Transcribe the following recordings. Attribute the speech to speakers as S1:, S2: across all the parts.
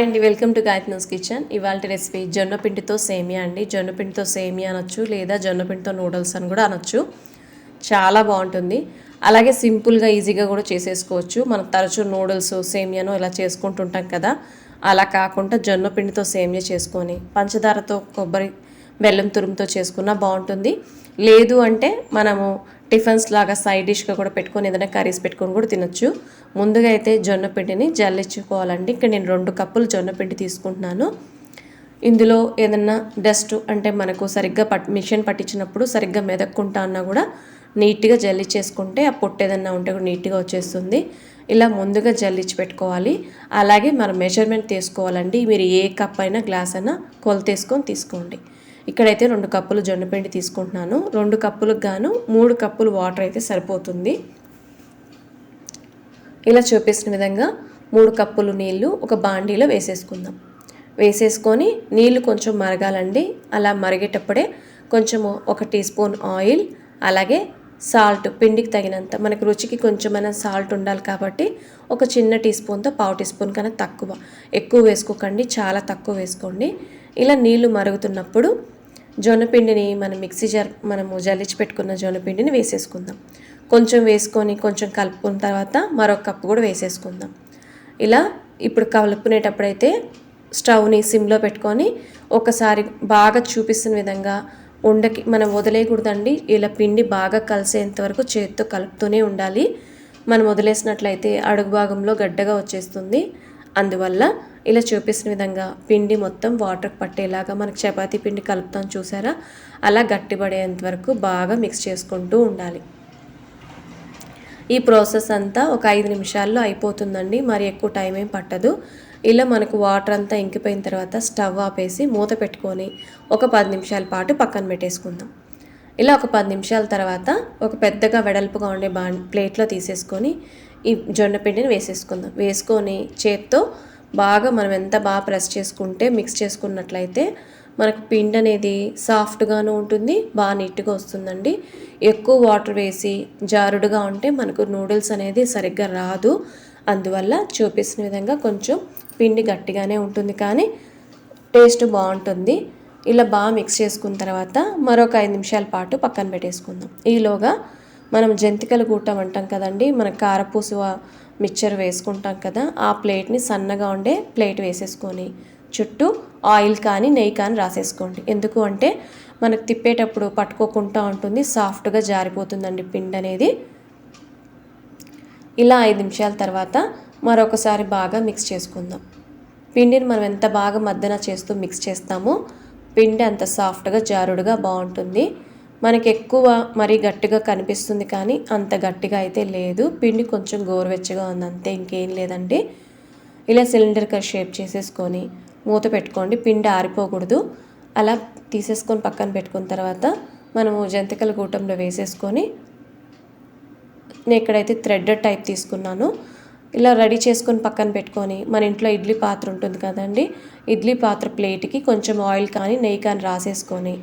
S1: అండి welcome to గాయత్నూస్ kitchen. ఇవాళ recipe జొన్న పిండితో సేమియా అండి. జొన్న పిండితో సేమియా అనొచ్చు, లేదా జొన్న పిండితో నూడిల్స్ అని కూడా అనొచ్చు. చాలా బాగుంటుంది. అలాగే సింపుల్గా ఈజీగా కూడా చేసేసుకోవచ్చు. మనం తరచూ నూడిల్స్ సేమియాను ఇలా చేసుకుంటుంటాం కదా, అలా కాకుండా జొన్న పిండితో సేమియా చేసుకొని పంచదారతో కొబ్బరి బెల్లం తురుముతో చేసుకున్నా బాగుంటుంది. లేదు అంటే మనము టిఫిన్స్ లాగా సైడ్ డిష్గా కూడా పెట్టుకొని ఏదైనా కర్రీస్ పెట్టుకొని కూడా తినొచ్చు. ముందుగా అయితే జొన్న పిండిని జల్లించుకోవాలండి. ఇక్కడ నేను 2 కప్పులు జొన్న పిండి తీసుకుంటున్నాను. ఇందులో ఏదన్నా డస్ట్ అంటే మనకు సరిగ్గా మిషన్ పట్టించినప్పుడు సరిగ్గా మెదక్కుంటా అన్నా కూడా నీట్గా జల్లించేసుకుంటే ఆ పొట్టు ఏదన్నా ఉంటే కూడా నీట్గా వచ్చేస్తుంది. ఇలా ముందుగా జల్లించి పెట్టుకోవాలి. అలాగే మనం మెజర్మెంట్ తీసుకోవాలండి. మీరు ఏ కప్ అయినా గ్లాస్ అయినా కొలతేసుకొని తీసుకోండి. ఇక్కడైతే 2 కప్పులు జొన్నపిండి తీసుకుంటున్నాను. 2 కప్పులకు గాను 3 కప్పులు వాటర్ అయితే సరిపోతుంది. ఇలా చూపిస్తున్న విధంగా 3 కప్పులు నీళ్లు ఒక బాండీలో వేసేసుకుందాం. వేసేసుకొని నీళ్లు కొంచెం మరగాలండి. అలా మరిగేటప్పుడే కొంచెము 1 టీ స్పూన్ ఆయిల్, అలాగే సాల్ట్ పిండికి తగినంత, మనకు రుచికి కొంచెమైనా సాల్ట్ ఉండాలి కాబట్టి ఒక చిన్న టీ స్పూన్తో 1/2 టీ స్పూన్ కన్నా ఎక్కువ వేసుకోకండి, చాలా తక్కువ వేసుకోండి. ఇలా నీళ్లు మరుగుతున్నప్పుడు జొన్నపిండిని మనము జల్లించి పెట్టుకున్న జొన్నపిండిని వేసేసుకుందాం. కొంచెం వేసుకొని కొంచెం కలుపుకున్న తర్వాత మరొక కప్పు కూడా వేసేసుకుందాం. ఇలా ఇప్పుడు కలుపుకునేటప్పుడైతే స్టవ్ని సిమ్లో పెట్టుకొని ఒకసారి బాగా చూపిస్తున్న విధంగా ఉండకి మనం వదిలేయకూడదండి. ఇలా పిండి బాగా కలిసేంత వరకు చేతితో కలుపుతూనే ఉండాలి. మనం వదిలేసినట్లయితే అడుగు భాగంలో గడ్డగా వచ్చేస్తుంది. అందువల్ల ఇలా చూపిస్తున్న విధంగా పిండి మొత్తం వాటర్ పట్టేలాగా మనకు చపాతీ పిండి కలుపుతాం చూసారా, అలా గట్టిపడేంత వరకు బాగా మిక్స్ చేసుకుంటూ ఉండాలి. ఈ ప్రాసెస్ అంతా ఒక 5 నిమిషాల్లో అయిపోతుందండి. మరి ఎక్కువ టైం ఏం పట్టదు. ఇలా మనకు వాటర్ అంతా ఇంకిపోయిన తర్వాత స్టవ్ ఆపేసి మూత పెట్టుకొని ఒక 10 నిమిషాల పాటు పక్కన పెట్టేసుకుందాం. ఇలా ఒక 10 నిమిషాల తర్వాత ఒక పెద్దగా వెడల్పుగా ఉండే ప్లేట్లో తీసేసుకొని ఈ జొన్న పిండిని వేసేసుకుందాం. వేసుకొని చేత్తో బాగా మనం ఎంత బాగా ప్రెస్ చేసుకుంటే మిక్స్ చేసుకున్నట్లయితే మనకు పిండి అనేది సాఫ్ట్గాను ఉంటుంది, బాగా నీట్గా వస్తుందండి. ఎక్కువ వాటర్ వేసి జారుడుగా ఉంటే మనకు నూడిల్స్ అనేది సరిగ్గా రాదు. అందువల్ల చూపిస్తున్న విధంగా కొంచెం పిండి గట్టిగానే ఉంటుంది, కానీ టేస్ట్ బాగుంటుంది. ఇలా బాగా మిక్స్ చేసుకున్న తర్వాత మరొక 5 నిమిషాల పాటు పక్కన పెట్టేసుకుందాం. ఈలోగా మనం జంతికలు కూటం అంటాం కదండి, మన కారపూస మిక్చర్ వేసుకుంటాం కదా, ఆ ప్లేట్ని సన్నగా ఉండే ప్లేట్ వేసేసుకొని చుట్టూ ఆయిల్ కానీ నెయ్యి కానీ రాసేసుకోండి. ఎందుకు అంటే మనకు తిప్పేటప్పుడు పట్టుకోకుండా ఉంటుంది, సాఫ్ట్గా జారిపోతుందండి పిండి అనేది. ఇలా 5 నిమిషాల తర్వాత మరొకసారి బాగా మిక్స్ చేసుకుందాం. పిండిని మనం ఎంత బాగా మద్దన చేస్తూ మిక్స్ చేస్తామో పిండి అంత సాఫ్ట్గా జారుడుగా బాగుంటుంది. మనకి ఎక్కువ మరీ గట్టిగా కనిపిస్తుంది, కానీ అంత గట్టిగా అయితే లేదు. పిండి కొంచెం గోరువెచ్చగా ఉంది, అంతే, ఇంకేం లేదండి. ఇలా సిలిండర్ షేప్ చేసేసుకొని మూత పెట్టుకోండి. పిండి ఆరిపోకూడదు. అలా తీసేసుకొని పక్కన పెట్టుకున్న తర్వాత మనము జంతికల కూటంలో వేసేసుకొని, నేను ఇక్కడైతే థ్రెడెడ్ టైప్ తీసుకున్నాను. ఇలా రెడీ చేసుకొని పక్కన పెట్టుకొని మన ఇంట్లో ఇడ్లీ పాత్ర ఉంటుంది కదండి, ఇడ్లీ పాత్ర ప్లేట్కి కొంచెం ఆయిల్ కానీ నెయ్యి కానీ రాసేసుకొని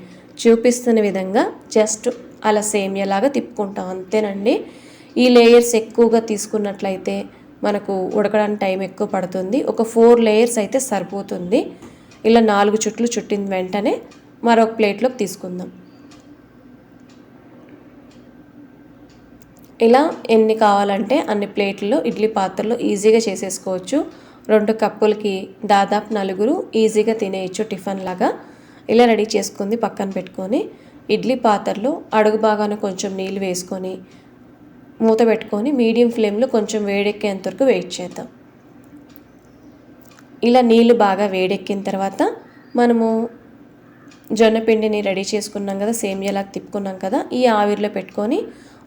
S1: చూపిస్తున్న విధంగా జస్ట్ అలా సేమియాలాగా తిప్పుకుంటాం, అంతేనండి. ఈ లేయర్స్ ఎక్కువగా తీసుకున్నట్లయితే మనకు ఉడకడానికి టైం ఎక్కువ పడుతుంది. ఒక 4 లేయర్స్ అయితే సరిపోతుంది. ఇలా 4 చుట్లు చుట్టిన వెంటనే మరొక ప్లేట్లోకి తీసుకుందాం. ఇలా ఎన్ని కావాలంటే అన్ని ప్లేట్లలో ఇడ్లీ పాత్రలో ఈజీగా చేసేసుకోవచ్చు. 2 కప్పులకి దాదాపు 4 ఈజీగా తినేయచ్చు టిఫిన్ లాగా. ఇలా రెడీ చేసుకుంది పక్కన పెట్టుకొని ఇడ్లీ పాత్రలో అడుగు భాగాన కొంచెం నీళ్ళు వేసుకొని మూత పెట్టుకొని మీడియం ఫ్లేమ్లో కొంచెం వేడెక్కేంత వరకు వెయిట్ చేద్దాం. ఇలా నీళ్ళు బాగా వేడెక్కిన తర్వాత మనము జొన్నపిండిని రెడీ చేసుకున్నాం కదా, సేమియాలాగా తిప్పుకున్నాం కదా, ఈ ఆవిరిలో పెట్టుకొని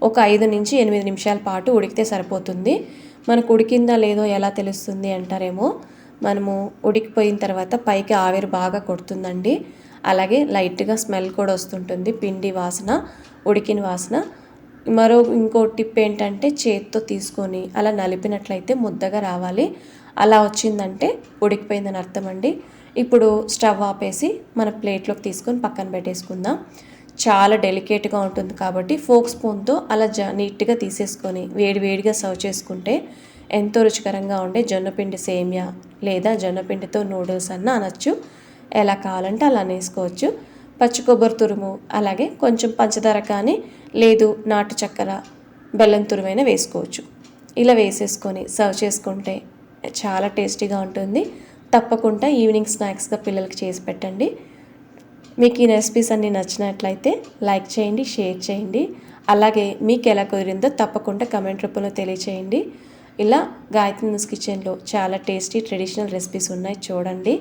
S1: ఒక 5 నుంచి 8 నిమిషాల పాటు ఉడికితే సరిపోతుంది. మనకు ఉడికిందా లేదో ఎలా తెలుస్తుంది అంటారేమో, మనము ఉడికిపోయిన తర్వాత పైకి ఆవిరి బాగా కొడుతుందండి. అలాగే లైట్గా స్మెల్ కూడా వస్తుంటుంది, పిండి వాసన, ఉడికిన వాసన. ఇంకో టిప్ ఏంటంటే చేత్తో తీసుకొని అలా నలిపినట్లయితే ముద్దగా రావాలి. అలా వచ్చిందంటే ఉడికిపోయిందని అర్థం అండి. ఇప్పుడు స్టవ్ ఆపేసి మన ప్లేట్లోకి తీసుకొని పక్కన పెట్టేసుకుందాం. చాలా డెలికేట్గా ఉంటుంది కాబట్టి ఫోక్ స్పూన్తో అలా నీట్గా తీసేసుకొని వేడివేడిగా సర్వ్ చేసుకుంటే ఎంతో రుచికరంగా ఉండే జొన్నపిండి సేమియా లేదా జొన్నపిండితో నూడిల్స్ అన్న అనొచ్చు. ఎలా కావాలంటే అలా వేసుకోవచ్చు. పచ్చి కొబ్బరి తురుము, అలాగే కొంచెం పంచదార కానీ లేదు నాటు చక్కెర, బెల్లం తురుమైనా వేసుకోవచ్చు. ఇలా వేసేసుకొని సర్వ్ చేసుకుంటే చాలా టేస్టీగా ఉంటుంది. తప్పకుండా ఈవినింగ్ స్నాక్స్గా పిల్లలకి చేసి పెట్టండి. మీకు ఈ రెసిపీస్ అన్నీ నచ్చినట్లయితే లైక్ చేయండి, షేర్ చేయండి. అలాగే మీకు ఎలా కుదిరిందో తప్పకుండా కమెంట్ రూపంలో తెలియచేయండి. ఇలా గాయత్రి న్యూస్ కిచెన్లో చాలా టేస్టీ ట్రెడిషనల్ రెసిపీస్ ఉన్నాయి, చూడండి.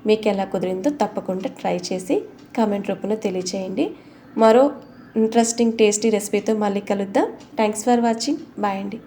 S1: మీకు ఎలా కుదిరిందో తప్పకుండా ట్రై చేసి కమెంట్ రూపంలో తెలియచేయండి. మరో ఇంట్రెస్టింగ్ టేస్టీ రెసిపీతో మళ్ళీ కలుద్దాం. Thanks for watching. బాయ్ అండి.